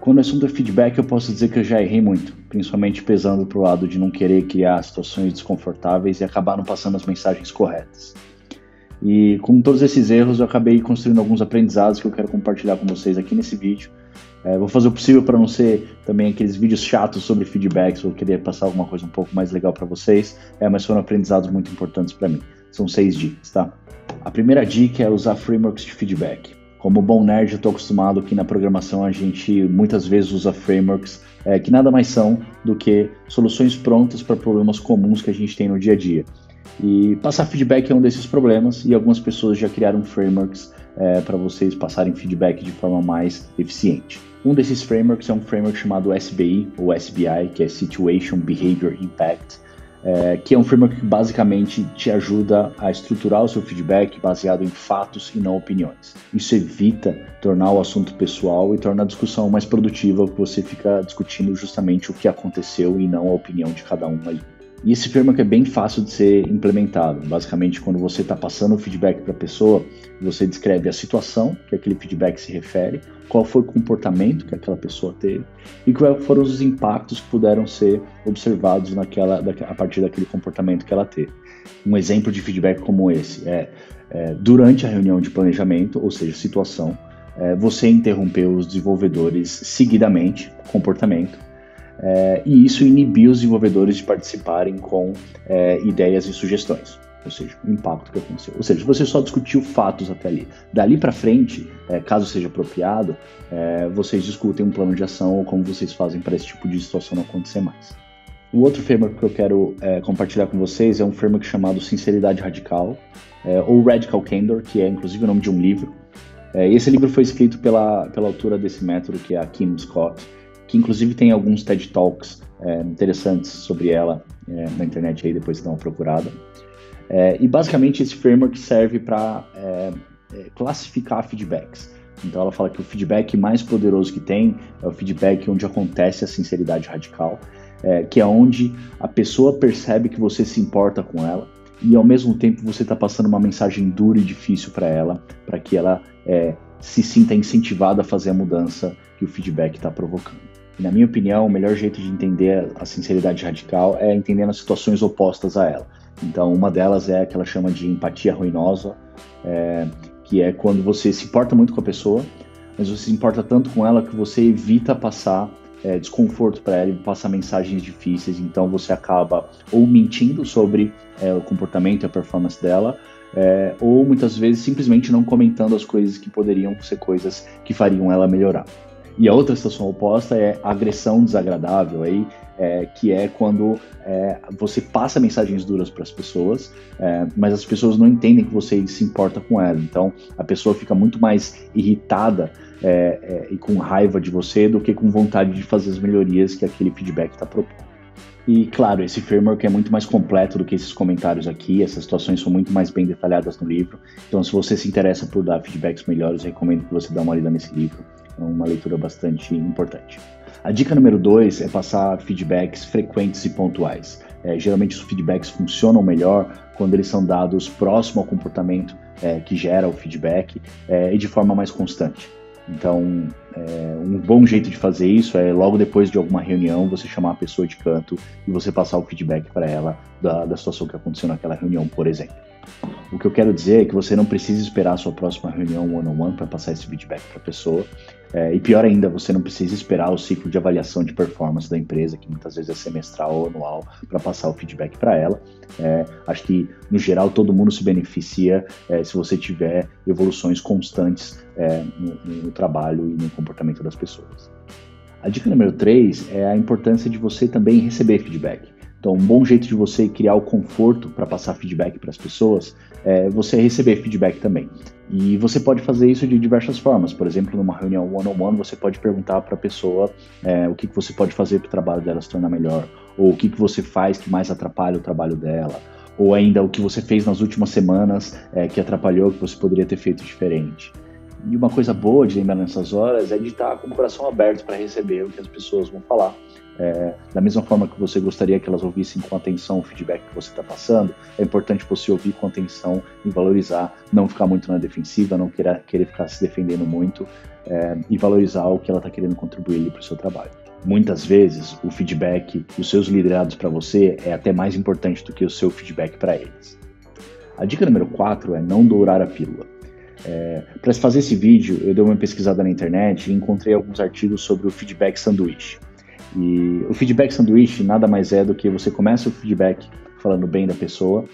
Quando o assunto é feedback, eu posso dizer que eu já errei muito, principalmente pesando para o lado de não querer criar situações desconfortáveis e acabar não passando as mensagens corretas. E com todos esses erros, eu acabei construindo alguns aprendizados que eu quero compartilhar com vocês aqui nesse vídeo. Vou fazer o possível para não ser também aqueles vídeos chatos sobre feedbacks, eu queria passar alguma coisa um pouco mais legal para vocês, mas foram aprendizados muito importantes para mim. São 6 dicas, tá? A primeira dica é usar frameworks de feedback. Como bom nerd, eu estou acostumado que na programação a gente muitas vezes usa frameworks que nada mais são do que soluções prontas para problemas comuns que a gente tem no dia a dia. E passar feedback é um desses problemas e algumas pessoas já criaram frameworks para vocês passarem feedback de forma mais eficiente. Um desses frameworks é um framework chamado SBI, ou SBI, que é Situation Behavior Impact, que é um framework que basicamente te ajuda a estruturar o seu feedback baseado em fatos e não opiniões. Isso evita tornar o assunto pessoal e torna a discussão mais produtiva, porque você fica discutindo justamente o que aconteceu e não a opinião de cada um ali. E esse framework é bem fácil de ser implementado. Basicamente, quando você está passando o feedback para a pessoa, você descreve a situação que aquele feedback se refere, qual foi o comportamento que aquela pessoa teve e quais foram os impactos que puderam ser observados a partir daquele comportamento que ela teve. Um exemplo de feedback como esse durante a reunião de planejamento, ou seja, situação, você interrompeu os desenvolvedores seguidamente, comportamento, e isso inibiu os desenvolvedores de participarem com ideias e sugestões, ou seja, o impacto que aconteceu. Ou seja, você só discutiu fatos até ali. Dali para frente, caso seja apropriado, vocês discutem um plano de ação ou como vocês fazem para esse tipo de situação não acontecer mais. O outro framework que eu quero compartilhar com vocês é um framework chamado Sinceridade Radical, ou Radical Candor, que é inclusive o nome de um livro. Esse livro foi escrito pela autora desse método, que é a Kim Scott, que inclusive tem alguns TED Talks interessantes sobre ela na internet, aí depois dá uma procurada. E basicamente esse framework serve para classificar feedbacks. Então ela fala que o feedback mais poderoso que tem é o feedback onde acontece a sinceridade radical, que é onde a pessoa percebe que você se importa com ela e ao mesmo tempo você está passando uma mensagem dura e difícil para ela, para que ela se sinta incentivada a fazer a mudança que o feedback está provocando. E, na minha opinião, o melhor jeito de entender a sinceridade radical é entendendo as situações opostas a ela. Então, uma delas é a que ela chama de empatia ruinosa, que é quando você se importa muito com a pessoa, mas você se importa tanto com ela que você evita passar desconforto para ela e passar mensagens difíceis. Então, você acaba ou mentindo sobre o comportamento e a performance dela, ou muitas vezes simplesmente não comentando as coisas que poderiam ser coisas que fariam ela melhorar. E a outra situação oposta é a agressão desagradável, que é quando você passa mensagens duras para as pessoas, mas as pessoas não entendem que você se importa com ela. Então, a pessoa fica muito mais irritada e com raiva de você do que com vontade de fazer as melhorias que aquele feedback está propondo. E, claro, esse framework é muito mais completo do que esses comentários aqui, essas situações são muito mais bem detalhadas no livro. Então, se você se interessa por dar feedbacks melhores, eu recomendo que você dê uma lida nesse livro. É uma leitura bastante importante. A dica número 2 é passar feedbacks frequentes e pontuais. Geralmente os feedbacks funcionam melhor quando eles são dados próximo ao comportamento que gera o feedback e de forma mais constante. Então, um bom jeito de fazer isso é logo depois de alguma reunião você chamar a pessoa de canto e você passar o feedback para ela da situação que aconteceu naquela reunião, por exemplo. O que eu quero dizer é que você não precisa esperar a sua próxima reunião one-on-one para passar esse feedback para a pessoa. E pior ainda, você não precisa esperar o ciclo de avaliação de performance da empresa, que muitas vezes é semestral ou anual, para passar o feedback para ela. Acho que, no geral, todo mundo se beneficia se você tiver evoluções constantes no trabalho e no comportamento das pessoas. A dica número 3 é a importância de você também receber feedback. Então, um bom jeito de você criar o conforto para passar feedback para as pessoas é você receber feedback também. E você pode fazer isso de diversas formas. Por exemplo, numa reunião one-on-one, você pode perguntar para a pessoa o que você pode fazer para o trabalho dela se tornar melhor, ou o que você faz que mais atrapalha o trabalho dela, ou ainda o que você fez nas últimas semanas que atrapalhou, que você poderia ter feito diferente. E uma coisa boa de lembrar nessas horas é de estar com o coração aberto para receber o que as pessoas vão falar. Da mesma forma que você gostaria que elas ouvissem com atenção o feedback que você está passando, é importante você ouvir com atenção e valorizar, não ficar muito na defensiva, não querer ficar se defendendo muito, e valorizar o que ela está querendo contribuir para o seu trabalho. Muitas vezes, o feedback dos seus liderados para você é até mais importante do que o seu feedback para eles. A dica número 4 é não dourar a pílula. Para fazer esse vídeo, eu dei uma pesquisada na internet e encontrei alguns artigos sobre o feedback sanduíche. E o feedback sanduíche nada mais é do que você começa o feedback falando bem da pessoa,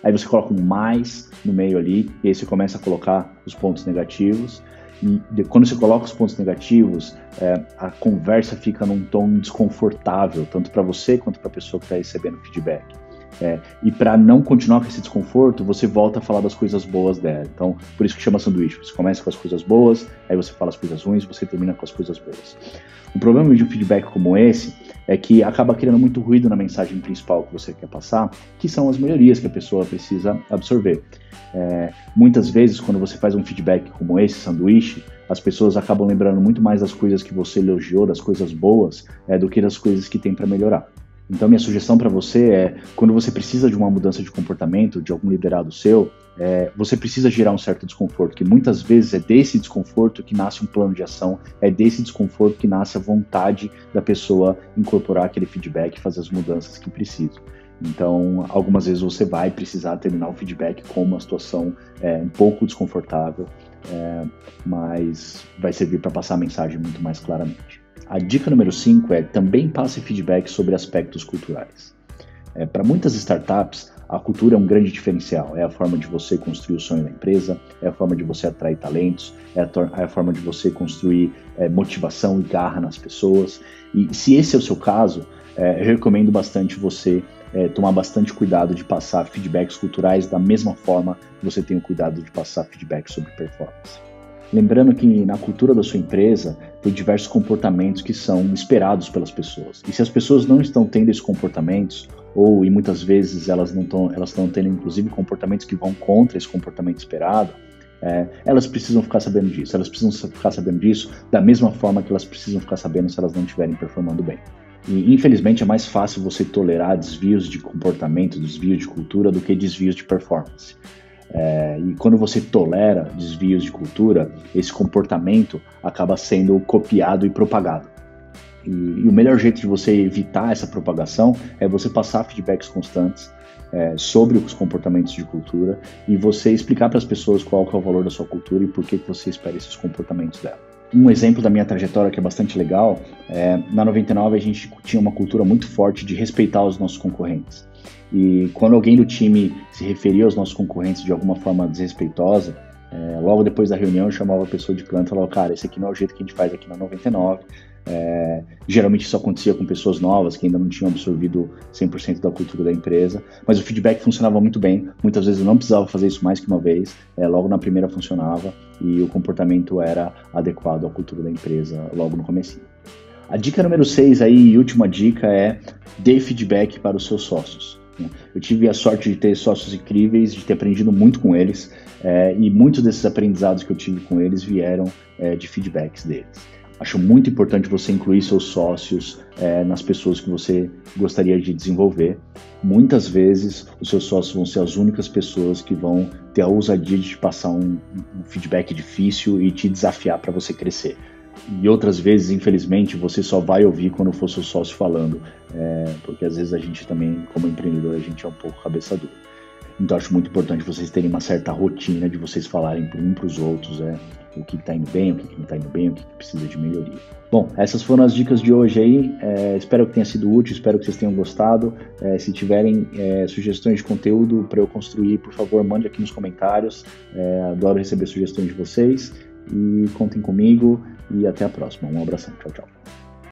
aí você coloca um mais no meio ali, e aí você começa a colocar os pontos negativos. E quando você coloca os pontos negativos, a conversa fica num tom desconfortável, tanto para você quanto para a pessoa que está recebendo o feedback. E para não continuar com esse desconforto, você volta a falar das coisas boas dela. Então, por isso que chama sanduíche. Você começa com as coisas boas, aí você fala as coisas ruins, você termina com as coisas boas. O problema de um feedback como esse é que acaba criando muito ruído na mensagem principal que você quer passar, que são as melhorias que a pessoa precisa absorver. Muitas vezes, quando você faz um feedback como esse, sanduíche, as pessoas acabam lembrando muito mais das coisas que você elogiou, das coisas boas, do que das coisas que tem para melhorar. Então, minha sugestão para você é, quando você precisa de uma mudança de comportamento, de algum liderado seu, você precisa gerar um certo desconforto, que muitas vezes é desse desconforto que nasce um plano de ação, é desse desconforto que nasce a vontade da pessoa incorporar aquele feedback e fazer as mudanças que precisa. Então, algumas vezes você vai precisar terminar o feedback com uma situação um pouco desconfortável, mas vai servir para passar a mensagem muito mais claramente. A dica número 5 é também passe feedback sobre aspectos culturais. Para muitas startups, a cultura é um grande diferencial. É a forma de você construir o sonho da empresa, é a forma de você atrair talentos, é a forma de você construir motivação e garra nas pessoas. E se esse é o seu caso, eu recomendo bastante você tomar bastante cuidado de passar feedbacks culturais da mesma forma que você tem o cuidado de passar feedback sobre performance. Lembrando que na cultura da sua empresa tem diversos comportamentos que são esperados pelas pessoas. E se as pessoas não estão tendo esses comportamentos, e muitas vezes elas estão tendo inclusive comportamentos que vão contra esse comportamento esperado, elas precisam ficar sabendo disso. Elas precisam ficar sabendo disso da mesma forma que elas precisam ficar sabendo se elas não estiverem performando bem. E infelizmente é mais fácil você tolerar desvios de comportamento, desvios de cultura, do que desvios de performance. E quando você tolera desvios de cultura, esse comportamento acaba sendo copiado e propagado. E o melhor jeito de você evitar essa propagação é você passar feedbacks constantes sobre os comportamentos de cultura e você explicar para as pessoas qual que é o valor da sua cultura e por que você espera esses comportamentos dela. Um exemplo da minha trajetória que é bastante legal, na 99 a gente tinha uma cultura muito forte de respeitar os nossos concorrentes. E quando alguém do time se referia aos nossos concorrentes de alguma forma desrespeitosa, logo depois da reunião eu chamava a pessoa de canto e falava, cara, esse aqui não é o jeito que a gente faz aqui na 99. Geralmente isso acontecia com pessoas novas que ainda não tinham absorvido 100% da cultura da empresa, mas o feedback funcionava muito bem. Muitas vezes eu não precisava fazer isso mais que uma vez, logo na primeira funcionava e o comportamento era adequado à cultura da empresa logo no comecinho. A dica número 6 aí, e última dica, é dê feedback para os seus sócios. Eu tive a sorte de ter sócios incríveis, de ter aprendido muito com eles, e muitos desses aprendizados que eu tive com eles vieram de feedbacks deles. Acho muito importante você incluir seus sócios nas pessoas que você gostaria de desenvolver. Muitas vezes os seus sócios vão ser as únicas pessoas que vão ter a ousadia de te passar um feedback difícil e te desafiar para você crescer. E outras vezes, infelizmente, você só vai ouvir quando for seu sócio falando, porque às vezes a gente também, como empreendedor, a gente é um pouco cabeça dura. Então acho muito importante vocês terem uma certa rotina de vocês falarem um para os outros o que está indo bem, o que não está indo bem, o que precisa de melhoria. Bom, essas foram as dicas de hoje aí, espero que tenha sido útil, espero que vocês tenham gostado. Se tiverem sugestões de conteúdo para eu construir, por favor, mande aqui nos comentários, adoro receber sugestões de vocês e contem comigo e até a próxima. Um abração, tchau, tchau.